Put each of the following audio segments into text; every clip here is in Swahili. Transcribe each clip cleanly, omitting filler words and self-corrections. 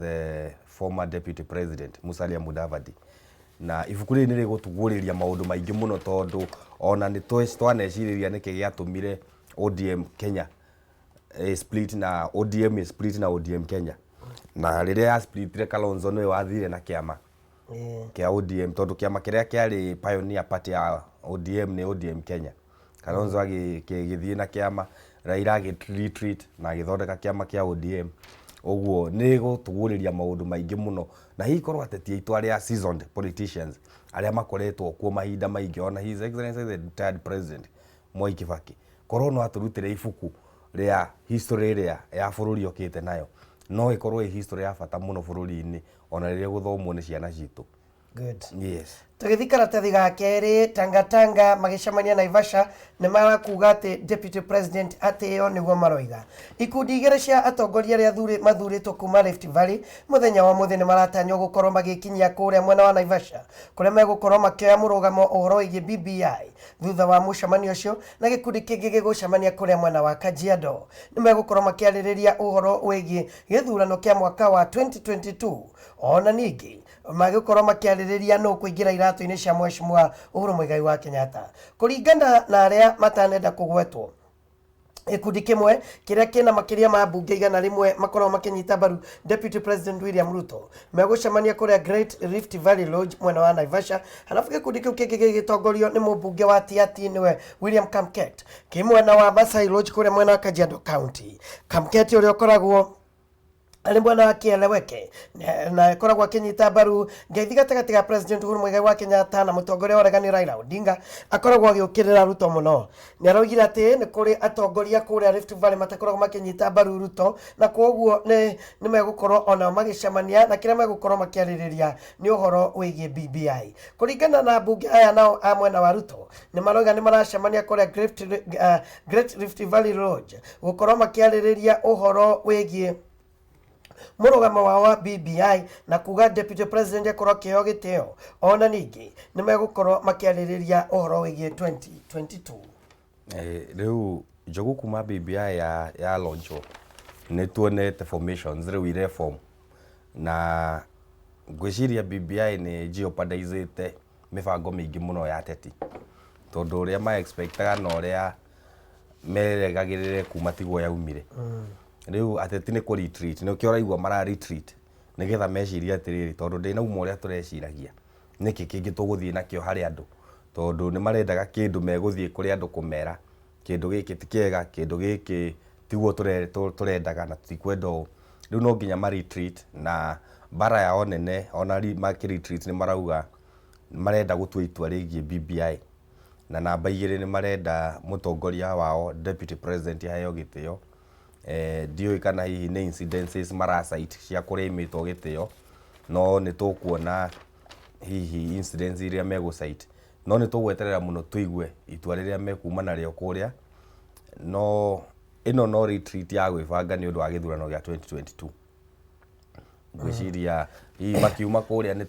the former deputy president Musalia Mudavadi na ibuku rĩrĩ nĩ rĩgũtugũrĩria maũndũ maingĩ mũno tondũ ona nĩ twanecirĩria nĩkĩ gĩatũmire ODM Kenya split na ODM split na ODM Kenya na rĩrĩa ya splitire Kalonzo nĩwe wathire na kĩama kĩa ODM tondũ kĩama kĩrĩa kĩarĩ pioneer party ya ODM nĩ ODM Kenya. Kalonzo agĩthiĩ na kĩama, Raila agĩretreat na agĩthondeka kĩama kĩa ODM. Oguo nĩ gũtugũrĩria maũndũ maingĩ mũno na hihi korwo ateti aitũ arĩa seasoned politicians arĩa makoretwo kuo mahinda maingĩ ona His Excellency the retired president Mwai Kibaki korwo no atũrutĩre ibuku rĩa history rĩa ya bũrũri okĩte nayo no ĩkorwo ĩ history ya bata mũno bũrũri-inĩ ona rĩrĩa gũthomwo nĩ ciana citũ. Good. Yes. Tugithikara tathi ga keri Tangatanga magicamania Naivasha nĩ marakuga atĩ deputy president ateo nĩguo maroiga. Ikundi igĩrĩ cia atongoria arĩa mathurĩtwo kuma Rift Valley mũthenya wa mũthĩ nĩ maratanywo gũkorwo magĩkinyia kũrĩa mwena wa Naivasha kũrĩa megũkorwo makĩoya mũrũgamo ũhoro wĩgiĩ BBI thutha wa mũcemanio ũcio na gĩkundi kĩngĩ gĩgũcemania kũrĩa mwena wa Kajiado nĩ megũkorwo makĩarĩrĩria ũhoro wĩgiĩ gĩthurano kĩa mwaka wa 2022 ona ningĩ magĩkorwo makĩarĩrĩria no kũingĩra iratũ-inĩ cia Mheshimiwa Uhuru Muigai wa Kenyatta kũringana na arĩa matanenda kũgwetwo. Ikundi kimwe kiria kina makiria ma bunge igana rimwe makorwo makinyita baru Deputy President William Ruto megũcemania kũrĩa Great Rift Valley Lodge mwena wa Naivasha. Halafu gikundi kiu kĩngĩ gĩgĩtongorio nĩ mũmbunge wa Tiaty nĩwe William Kamket kimwena wa Masai Lodge kũrĩa mwena wa Kajiado County. Kamket ũrĩa ũkoragwo ali mwana wa kieleweke na koragwo akinyita baru ngeithi gatagati ga President Uhuru Muigai wa Kenyatta na mũtongoria wa regani Raila Odinga akoragwo agĩũkĩrĩra Ruto mũno. Nĩ araugire atĩ nĩ kũrĩ atongoria kũrĩa Rift Valley matakoragwo makinyita baru Ruto na kwoguo nĩ megũkorwo ona magĩcemania na kĩrĩa megũkorwo makĩarĩrĩria nĩ ũhoro wĩgiĩ BBI. Kũringana na bunge aya nao a mwena wa Ruto nĩ marauga nĩ maracemania kũrĩa Great Rift Valley Lodge gũkorwo makĩarĩrĩria ũhoro wĩgiĩ mũrũgamo wa BBI na kuga deputy president akorwo kĩo gĩtĩo ona ningĩ nĩ megũkorwo makĩarĩrĩria ũhoro wĩgiĩ 2022. Rĩu njogu kuma BBI ya launch nĩ tuonete formations rĩu ireform na ngwĩciria BBI nĩ jeopardizĩte mĩbango mĩingĩ mũno ya ateti tondũ ũrĩa ma expectaga na ũrĩa meregagĩrĩre kuma tigwo yaumire. Rĩu ateti nĩ kũ retreat nĩ kĩo raigua mara retreat nĩgetha meciria atĩrĩrĩ tondũ ndĩnauma ũrĩa tũreciragia nĩkĩ kĩngĩ tũgũthiĩ nakĩo harĩ andũ tondũ nĩ marendaga kĩndũ megũthiĩ kũrĩ andũ kũmera kĩndũ gĩkĩ ti kĩega kĩndũ gĩkĩ tiguo tũrendaga na tutikwenda ũũ. Rĩu no nginya ma retreat na bara yao nene ona makĩ retreat nĩ marauga marenda gũtua itua rĩgiĩ BBI na namba igĩrĩ nĩ marenda mũtongoria wao deputy president aheo gĩtĩo. Ndiũĩ kana hihi nĩ incidences maracite cia kũrĩa imĩtwo gĩtĩo no nĩ tũkuona hihi incidents iria megũcite no nĩ tũgweterera mũno tũigue itua rĩrĩa mekuma narĩo kũrĩa no ĩno no retreat ya gwĩbanga nĩ ũndũ wa gĩthurano gĩa 2022. Ngwĩciria hihi makiuma kũrĩa nĩ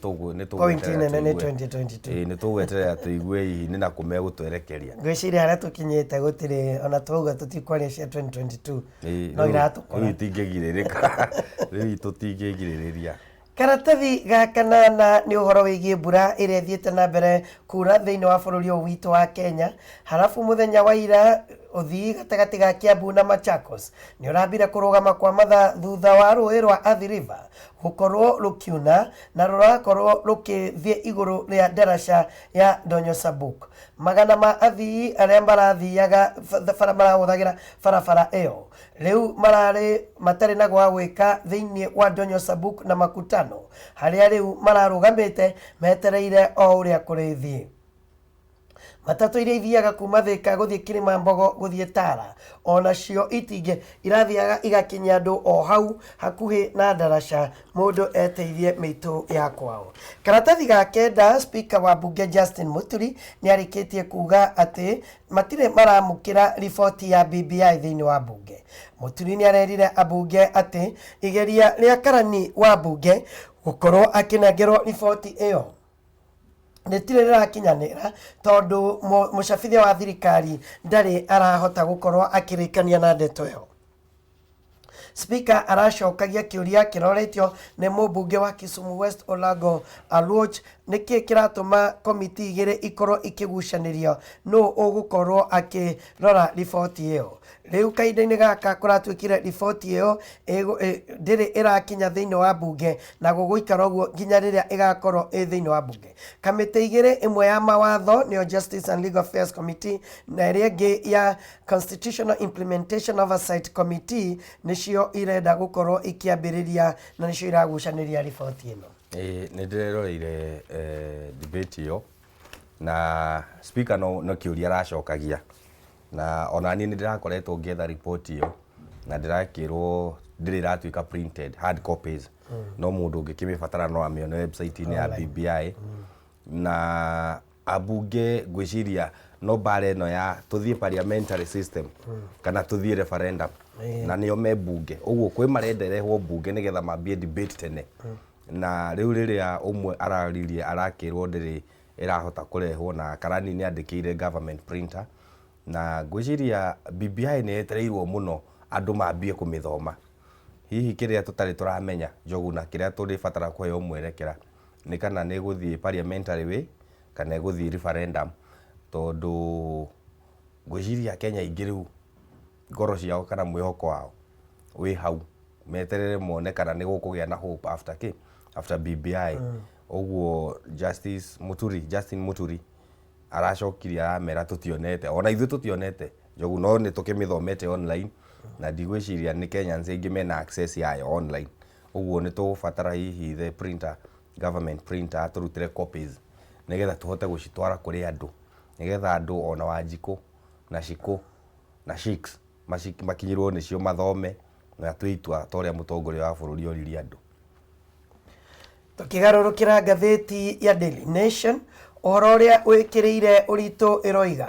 tũgweterera tũigue hihi nĩ nakũ megũtwerekeria. Ngwĩciria harĩa tũkinyĩte gũtirĩ ona twauga tũtikwaria cia 2022 no iratũkora rĩu tũtingĩgirĩrĩria. Karatathi ga kanana nĩ ũhoro wĩgiĩ mbura ĩrĩa ĩthiĩte na mbere kura thĩinĩ wa bũrũri ũyũ witũ wa Kenya. Halafu mũthenya wa ira ũthii gatagatĩ ga Kiambu na Machakos nĩ ũrambire kũrũgama kwa mathaa thutha wa rũĩ rwa Athi River gũkorwo rũkiuna na rũrakorwo rũkĩthiĩ igũrũ rĩa ndaraca ya Donyo Sabuk. Magana ma athii arĩa marathiaga marahũthagĩra barabara ĩyo rĩu matarĩ na gwa gwĩka thĩinĩ wa Donyo Sabuk na Makutano harĩa rĩu mararũgamĩte metereire o ũrĩa kũrĩthiĩ. Matatu iria ithiaga kuma Thika gũthiĩ Kilimambogo gũthiĩ Tara onacio itingĩ irathiaga igakinya andũ o hau hakuhĩ na ndaraca mũndũ eteithie mĩitũ ya kwao. Karatathi ga kenda speaker wa bunge Justin Muturi nĩ arĩkĩtie kuga atĩ matirĩ maramũkĩra riboti ya BBI thĩinĩ wa bunge. Muturi nĩ arerire abunge atĩ igeria rĩa karani wa bunge gũkorwo akĩnengerwo riboti ĩyo nĩtirĩ rĩrakinyanĩra tondũ mũcabithia wa thirikari ndarĩ arahota gũkorwo akĩrĩkania na ndeto ĩyo. speaker aracokagia kiuria kiroretio ne mubunge wa Kisumu West Olago Aluoch niki kiratuma komiti igire ikoro ikigucanirio no ugukorwo akirora riboti iyo riu kaindaini gaka kuratwikire riboti iyo ndiri irakinya thiini wa bunge na guguikara uguo nginya riria igakorwo thiini wa bunge. Kamite igire imwe ya mawatho nio Justice and Legal Affairs Committee na iria ingi ya Constitutional Implementation Oversight Committee nicio irenda gukorwo ikiambiriria na nicio iragucaniria riboti ino. Nĩ ndĩreroreire debate iyo na speaker no kiuria aracokagia na ona niĩ nĩ ndĩrakoretwo ngĩetha report iyo na ndĩrakĩrwo ndĩrĩ iratuĩka printed hard copies no mũndũ ũngĩkĩmĩbatara no amĩone website-inĩ ya BBI na abunge ngwĩciria no bare no ya tũthiĩ parliamentary system kana tũthiĩ referendum na nĩo me bunge ũguo kwĩ marenda ĩrehwo bunge nĩgetha mambie debate tene na rĩu rĩrĩa ũmwe araririe arakĩrwo ndĩrĩ ĩrahota kũrehwo na karani nĩ andĩkĩire government printer na ngwĩciria BBI nĩ yetereirwo mũno andũ mambie kũmĩthoma hihi kĩrĩa tũtarĩ tũramenya Njogu na kĩrĩa tũrĩbatara kũheo mwerekera nĩ kana nĩ gũthiĩ parliamentary way kana gũthiĩ referendum tondũ ngwĩciria Kenya ingĩ rĩu ngoro ciao kana mwĩhoko wao wĩ hau meterere mone kana nĩ gũkũgĩa na hope after BBI ũguo Justin Muturi aracokirie aramera tũtionete ona ithuĩ tũtionete Njogu no nĩ tũkĩmĩthomete online na ndigwĩciria nĩ Kenyans aingĩ mena access yayo online ũguo nĩ tũgũbatara hihi the printer government printer tũrutĩre copies nĩgetha tũhote gũcitwara kũrĩ andũ nĩgetha andũ ona Wanjikũ na Shikũ na Shiks makinyirwo nĩcio mathome na twĩitua torĩa mũtongoria wa bũrũri oririe andũ. Tukigarũrũkĩra ngathĩti ya Daily Nation ũhoro ũrĩa wĩkĩrĩire ũritũ ĩroiga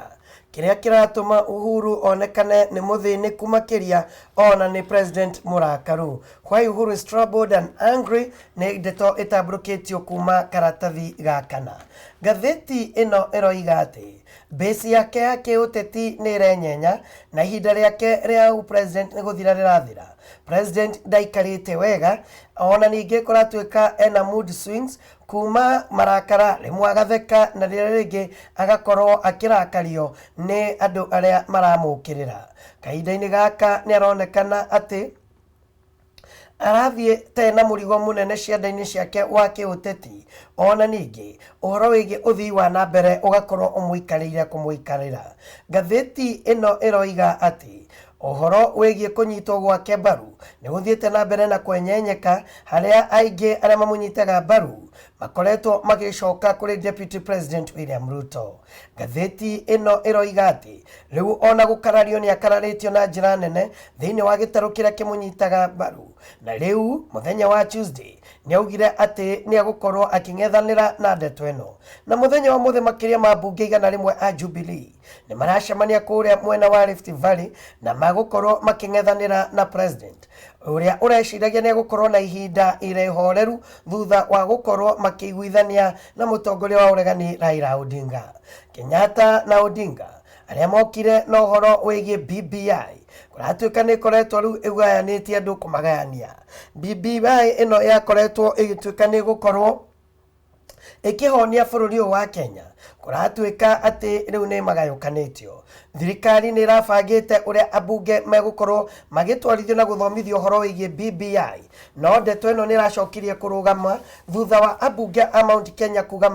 kĩrĩa kĩratũma Uhuru onekane nĩ mũthĩnĩku makĩria ona nĩ president mũrakaru. Why Uhuru is troubled and angry nĩ ndeto ĩtambũrũkĩtio kuma karatathi gakana. Ngathĩti ĩno ĩroiga atĩ base yake ya kĩũteti nĩ ĩrenyenya na ihinda rĩake rĩa president nĩ gũthira rĩrathira. President ndaikarĩte wega ona ningĩ kũratuĩka ena mood swings kuma marakara rĩmwe agatheka na rĩrĩa rĩngĩ agakorwo akĩrakario nĩ andũ arĩa maramũkĩrĩra. Kahinda-inĩ gaka nĩ aronekana atĩ arathiĩ tena mũrigo mũnene cianda-inĩ ciake wa kĩũteti ona ningĩ ũhoro wĩgiĩ ũthii wa na mbere ũgakorwo ũmũikarĩire kũmũikarĩra. Ngathĩti ĩno ĩroiga atĩ ũhoro wĩgiĩ kũnyitwo gwake mbaru nĩ gũthiĩte na mbere na kwenyenyeka harĩa aingĩ arĩa mamũnyitaga mbaru makoretwo magĩcoka kũrĩ Deputy President William Ruto. Ngathĩti ĩno ĩroiga atĩ rĩu ona gũkarario nĩ akararĩtio na njĩra nene thĩinĩ wa gĩtarũ kĩrĩa kĩmũnyitaga mbaru na rĩu mũthenya wa Tuesday nĩ augire atĩ nĩ agũkorwo akĩng'ethanĩra na ndeto ĩno na mũthenya wa mũthĩ makĩria ma mbunge 100 a Jubilee nĩ maracemania kũrĩa mwena wa Rift Valley na magũkorwo makĩng'ethanĩra na president ũrĩa ũreciragia nĩ agũkorwo na ihinda irehoreru thutha wa gũkorwo makĩiguithania na mũtongoria wa ũregani Raila Odinga. Kenyatta na Odinga arĩa mokire na ũhoro wĩgiĩ BBI kũratuĩka nĩ ĩkoretwo rĩu ĩgayanĩtie andũ kũmagayania. BBI ĩno yakoretwo ĩgĩtuĩka nĩ gũkorwo ĩkĩhonia bũrũri ũyũ wa Kenya kũratuĩka atĩ rĩu nĩ magayũkanĩtio. Thirikari nĩ ĩrabangĩte ũrĩa ambunge megũkorwo magĩtwarithio na gũthomithio ũhoro wĩgiĩ BBI no ndeto ĩno nĩ ĩracokirie kũrũgama thutha wa ambunge a Mount Kenya kuga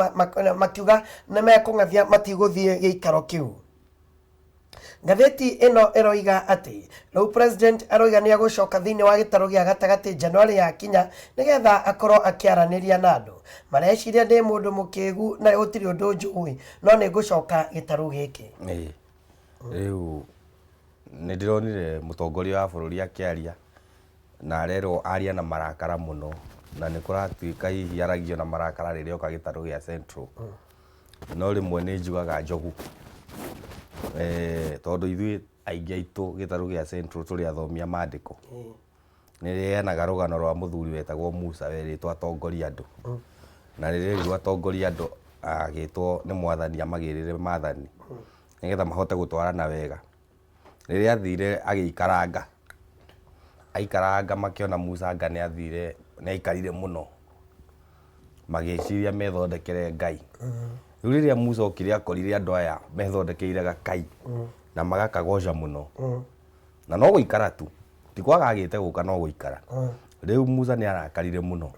makiuga nĩ mekũng'athia matigũthiĩ gĩikaro kĩu. Ngathĩti ĩno ĩroiga atĩ rĩu president aroiga nĩ agũcoka thĩinĩ wa gĩtarũ gĩa gatagatĩ January yakinya nĩgetha akorwo akĩaranĩria na andũ. Mareciria ndĩ mũndũ mũkĩgu na gũtirĩ ũndũ njũĩ no nĩ ngũcoka gĩtarũ gĩkĩ. Rĩu nĩ ndĩronire mũtongoria wa bũrũri akĩaria na arerwo aria na marakara mũno na nĩ kũratuĩka hihi aragio na marakara rĩrĩa oka gĩtarũ gĩa Central no rĩmwe nĩ njugaga Njogu tondũ ithuĩ aingĩ aitũ gĩtarũ gĩa Central tũrĩ athomia maandĩko nĩ rĩheanaga rũgano rwa mũthuri wetagwo Musa werĩtwo atongoria andũ na rĩrĩa rĩu atongoria andũ agĩtwo nĩ mwathani amagĩrĩre maathani nĩgetha mahote gũtwarana wega. Rĩrĩa athire agĩikaranga aikaranga makiona Musa anga nĩ athire nĩ aikarire mũno magĩciria methondekere Ngai. Rĩu rĩrĩa Musa okire akorire andũ aya methondekeire Ngai na magakagoca mũno na no gũikara tu ti kwaga agĩte gũka no gũikara. Rĩu Musa nĩ arakarire mũno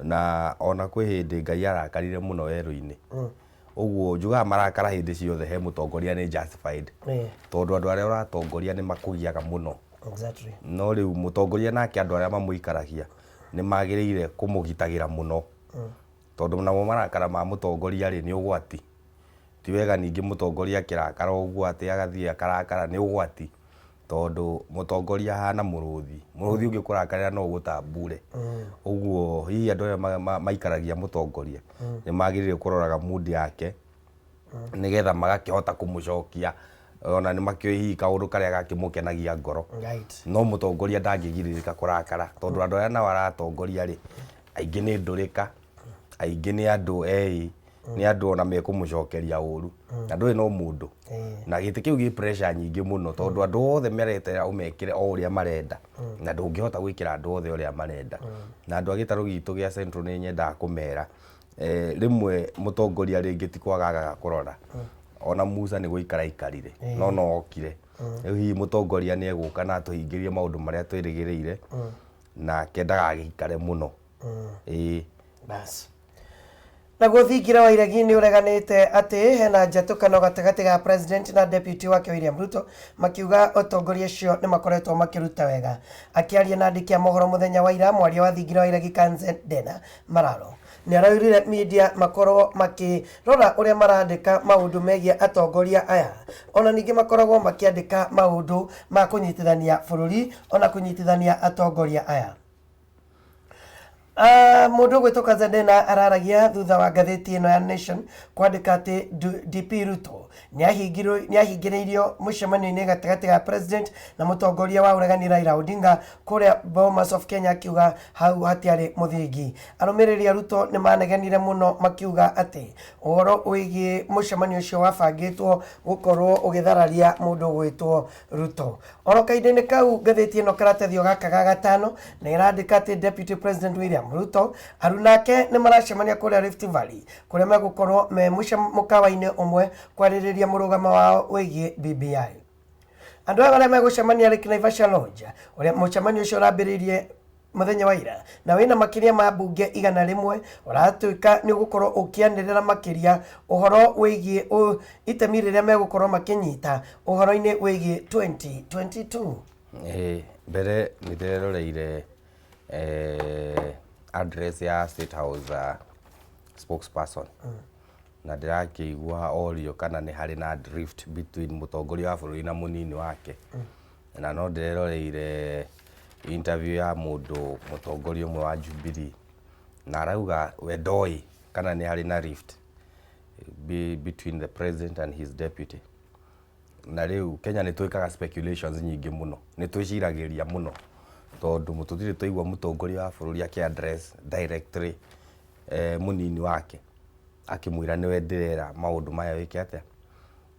na ona kwĩ hĩndĩ Ngai arakarire mũno werũ-inĩ. Ũguo njugaga marakara hĩndĩ ciothe he mũtongoria nĩ justified tondũ andũ arĩa ũratongoria nĩ makũgiaga mũno. No rĩu mũtongoria nake andũ arĩa mamũikaragia nĩ magĩrĩire kũmũgitagĩra mũno tondũ namo marakara ma mũtongoria rĩ nĩ ũgwati. Ti wega ningĩ mũtongoria akĩrakara ũguo atĩ agathiĩ akarakara nĩ ũgwati tondũ mũtongoria hana mũrũthi ũngĩkũrakarĩra no ũgũtambure. Ũguo hihi andũ arĩa maikaragia mũtongoria nĩ magĩrĩire kũroraga mood yake nĩgetha magakĩhota kũmũcokia ona nĩ makĩoĩ hihi kaũndũ karĩa gakĩmũkenagia ngoro. No mũtongoria ndangĩgirĩrĩka kũrakara tondũ andũ arĩa nao aratongoria rĩ aingĩ nĩ ndũrĩka, aingĩ nĩ andũ nĩ andũ ona mekũmũcokeria ũru. Andũ ĩno mũndũ na gĩtĩ kĩu gĩ pressure nyingĩ mũno tondũ andũ othe meretera ũmekĩre o ũrĩa marenda na ndũngĩhota gwĩkĩra andũ othe ũrĩa marenda. Na andũ a gĩtarũ gitũ gĩa Central nĩ nyendaga kũmera rĩmwe mũtongoria rĩngĩ ti kwagaga kũrora. Ona Musa nĩ gũikara ikarire no okire. Rĩu hihi mũtongoria nĩ egũka na tũhingĩrie maũndũ marĩa twĩrĩgĩrĩire na kendaga agĩikare mũno. Bas. Na gũthingira wa iregi nĩ ũreganĩte atĩ hena njatũkano gatagatĩ ga president na deputy wake William Ruto makiuga ũtongoria ũcio nĩ makoretwo makĩruta wega. Akĩaria na andĩki a mohoro mũthenya wa ira, mwaria wa thingira wa iregi Kanze Dena Mararo nĩ araugire media makorwo makĩrora ũrĩa marandĩka maũndũ megiĩ atongoria aya, ona ningĩ makoragwo makĩandĩka maũndũ ma kũnyitithania bũrũri ona kũnyitithania atongoria aya. Mũndũ gwĩtũka Zedena araragia thutha wa ngathĩti ĩno ya Nation kwandĩka atĩ DP Ruto nĩahingĩrĩirio mũcemanio-inĩ gatagatĩ ga president na mũtongoria wa ũregani Raila Odinga kũrĩa Bomas of Kenya, akiuga hau hatiarĩ mũthingi. Arũmĩrĩri a Ruto nĩ manegenire mũno makiuga atĩ ũhoro wĩgiĩ mũcemanio ũcio wabangĩtwo gũkorwo ũgĩthararia mũndũ gwĩtwo Ruto. Oro kahinda-inĩ kau ngathĩti ĩno karatathi gaka ga gatano na ĩrandĩka atĩ Deputy President William Ruto arunake nĩ maracemania kũrĩa Rift Valley kũrĩa megũkorwo me mũkawa-inĩ ũmwe kwarĩrĩria mũrũgamo wao wĩgiĩ BBI. Andũ aya arĩa megũcemania rĩngĩ Naivasha Lodge ũrĩa mũcemanio ũcio ũrambĩrĩirie mũthenya wa ira na wĩna makĩria ma mbunge 100 ũratuĩka nĩ ũgũkorwo ũkĩanĩrĩra makĩria ũhoro wĩgiĩ itemi rĩrĩa megũkorwo makĩnyita ũhoro-inĩ wĩgiĩ 2022. Mbere nĩ ndĩreroreire address ya State House spokesperson na ndĩrakĩigua orio kana nĩ harĩ na drift between mũtongoria wa bũrũri na mũnini wake. Na no ndĩreroreire interview ya mũndũ mũtongoria ũmwe wa Jubilee na arauga we ndoĩ kana nĩ harĩ na rift between the president and his deputy. Na rĩu Kenya nĩ twĩkaga speculations nyingĩ mũno, nĩ twĩciragĩria mũno tondũ tũtirĩ twaigua mũtongoria wa bũrũri akĩ-address directly mũnini wake akĩmwĩra nĩwe ndĩrera maũndũ maya wĩke atĩa.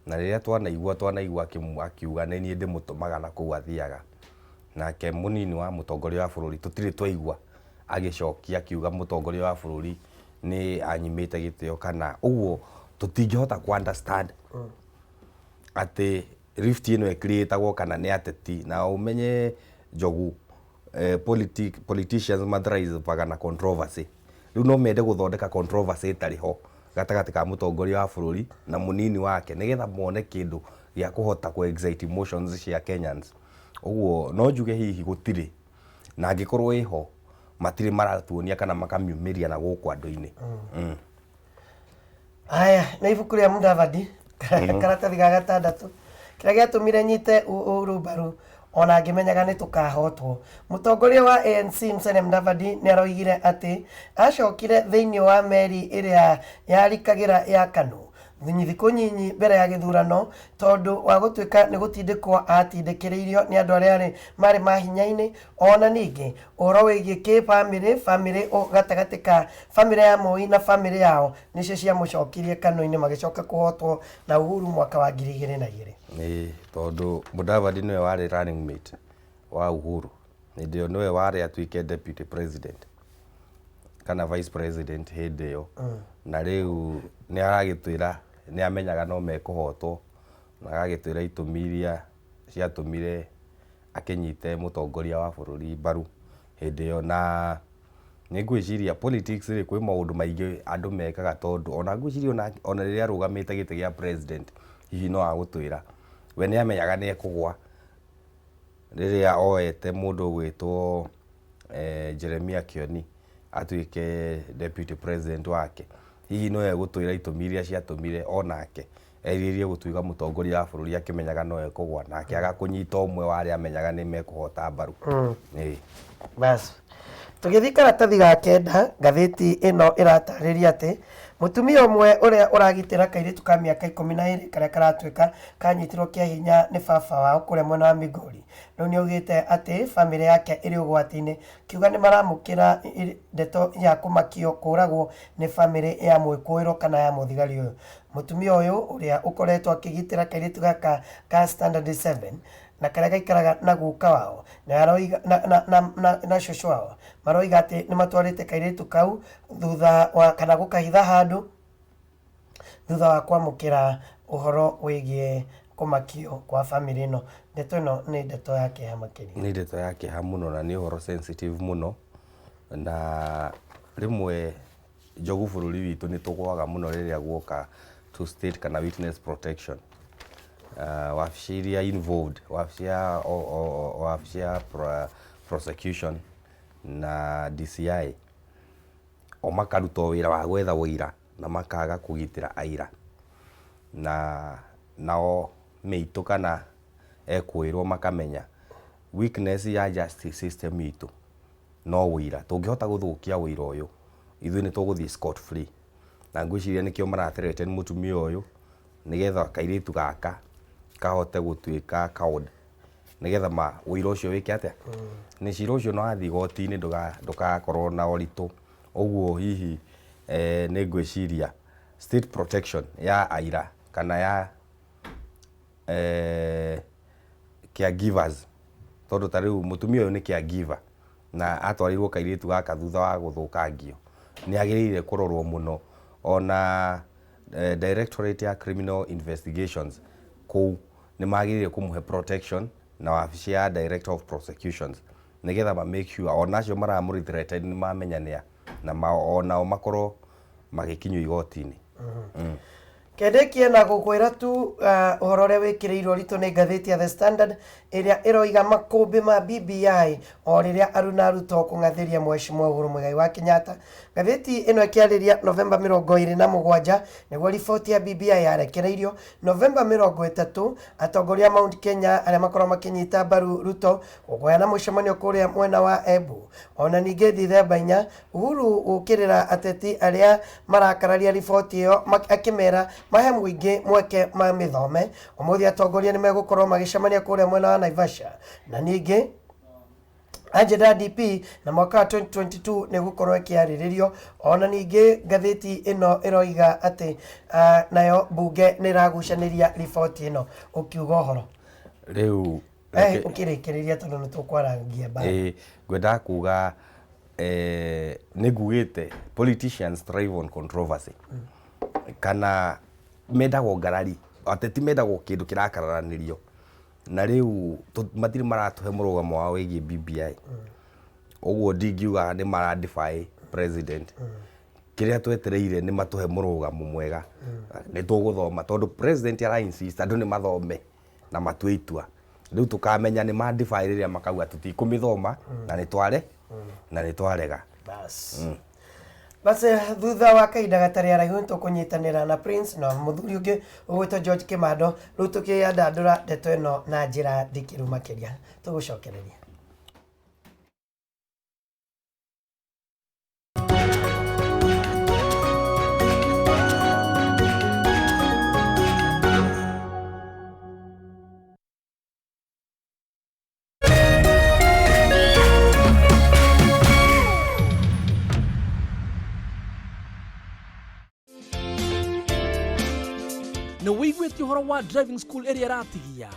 Na rĩrĩa twanaigua akiuga nĩ niĩ ndĩmũtũmaga na kũu athiaga, nake mũnini wa mũtongoria wa bũrũri tũtirĩ twaigua agĩcokia akiuga mũtongoria wa bũrũri nĩ anyimĩte gĩtĩo kana ũguo tũtingĩhota ku understand atĩ rift ĩno ĩcreatagwo kana nĩ ateti. Na ũmenye Njogu politicians mathrive na controversy. Rĩu no mende gũthondeka controversy ĩtarĩ ho gatagatĩ ka mũtongoria wa bũrũri na mũnini wake nĩgetha mone kĩndũ gĩa kũhota ku excite emotions cia Kenyans. Ũguo no njuge hihi gũtirĩ na angĩkorwo ĩho matirĩ maratuonia kana makamiumĩria na gũkũ andũ-inĩ. Aya na ibuku rĩa Mudavadi karatathi ga gatandatũ kĩrĩa gĩatũmire nyite ũru mbaru ona angĩmenyaga nĩ tũkahotwo. Mũtongoria wa ANC Musalia Mudavadi nĩ aroigire atĩ acokire thĩinĩ wa meri ĩrĩa yarikagĩra ya Kanu thikũ nyinyi mbere ya gĩthurano tondũ wa gũtuĩka nĩ gũtindĩkwo atindĩkĩrĩirio nĩ andũ arĩa marĩ mahinya-inĩ. Ona ningĩ ũhoro wĩgiĩ kĩ-bamĩrĩ gatagatĩ ka bamĩrĩ ya Moi na bamĩrĩ yao nĩcio ciamũcokirie Kanu-inĩ magĩcoka kũhotwo na Uhuru mwaka wa 2002. Tondũ Mudavadi nĩwe warĩ running mate wa Uhuru ndio nowe ware atuike deputy president kana vice president hindi yo na riu ni aragitwira ni amenyaga no mekuhotwo na agagitwira itumiria ciatumire akinyite mutongoria wa bururi baru hindi yo na ni ngwiciria politics ri kwi maundu maingi andu mekaga tondu ona ngwiciria ona riria arugamite gite gia president hihi no agutwira we ni amenyaga ni ekugwa riria oete mundu gwitwo Jeremia Kioni atuike deputy president wake hihi no egutwira itumiria ciatumire onake eririe gutuiga mutongoria wa bururi akimenyaga no ekugwa nake agakunyita umwe wari amenyaga ni mekuhota mbaru bas tugithi karatathi ga kenda ngathiti ino iratariria ati mutumia umwe uria uragitira kairitu ka miaka 12 karia karatwika kanyitirwo kia hinya ni baba wao kuria mwena wa Migori riu ni ugite ati family yake iri ugwati-ini kiuga ni maramukira ndeto ya kumakio kuragwo ni family ya mwikuiro kana ya muthigari uyu mutumia uyu uria ukoretwo akigitira kairitu gaka ka standard 7 na karia gaikaraga na guka wao na aroiga na shosho wao maroiga ati ni matwarite kairitu kau thutha wa kana gukahitha handu thutha wa kwamukira uhoro wigie kumakio kwa family no ndeto no ni ndeto yake hamakiri ni ndeto yake hamuno na ni uhoro sensitive muno na rimwe jogu bururi witu ni tugwaga muno riria guoka to state kana witness protection waficia involved waficia prosecution na DCI o makaruto wira wa gwetha wira na makaga kugitira aira na nao meitu kana ekwirwo makamenya weakness ya justice system itu no wira tungihota guthukia wira uyu ithu ni tuguthii scot free na ngwiciria nikio marathreaten mutumia uyu nigetha kairitu gaka kahote gutuika coward nigetha wira ucio wike atia ni cira ucio no athi goti-ini ndugakorwo na oritu uguo hihi ni ngwiciria state protection ya aira kana ya caregivers tondu tariu mutumia uyu ni caregiver na atwarirwo kairitu gaka thutha wa guthukangio ni agirire kurorwo muno ona directorate ya criminal investigations ku ni magirire kumuhe protection na wabici ya director of prosecutions nigetha ma make sure ona cio maramurithreaten ni mamenyania na ona makorwo magikinywo igoti-ini kendekie na gukwira tu uhoro uria wikireirwo ritu ni ngathiti ya The Standard iria iroiga makumbi ma BBI o riria aruna aruto kungathiria Mheshimiwa Uhuru Muigai wa Kenyatta. Ngathiti ino ikiariria November 27 niguo riboti ya BBI yarekereirio. November 30 atongoria Mount Kenya aria makorwo makinyita mbaru Ruto gukoyana mucemanio kuria mwena wa Embu ona ningi Dithemba 4 Uhuru ukirira ateti aria marakararia riboti iyo akimera mahe muingi mweke ma mithome umuthi atongoria ni megukorwo magicemania kuria mwena wa Naivasha na ningi agenda DP na mwaka 2022 ni gukorwo ikiariririo ona ningi ngathiti ino iroiga ati nayo bunge ni ragucaniria riboti ino ukiuga uhoro riu ukirikiriria tondu ni tukwarangia ba ngwenda kuga ni ngugite politicians thrive on controversy kana medagwo ngarari ateti medagwo kindu kirakararanirio na riu matiri maratuhe murugamo wa wigie BBI uguo ndingiuga ni maradify president kiria twetereire ni matuhe murugamo mwega ni tuguthoma tondu president ara insist andu ni mathome na matue itua riu tukamenya ni madify riria makauga tutikumithoma na ni twarega bas base thutha wa kahinda gatari araihu tukunyitanira na Prince na muthuri ungi ugwitwo George Kimando riu tukiyandandura ndeto ino na njira ndikiru makiria tugucokereria na wiguĩte ũhoro wa driving school ĩrĩa ĩratigia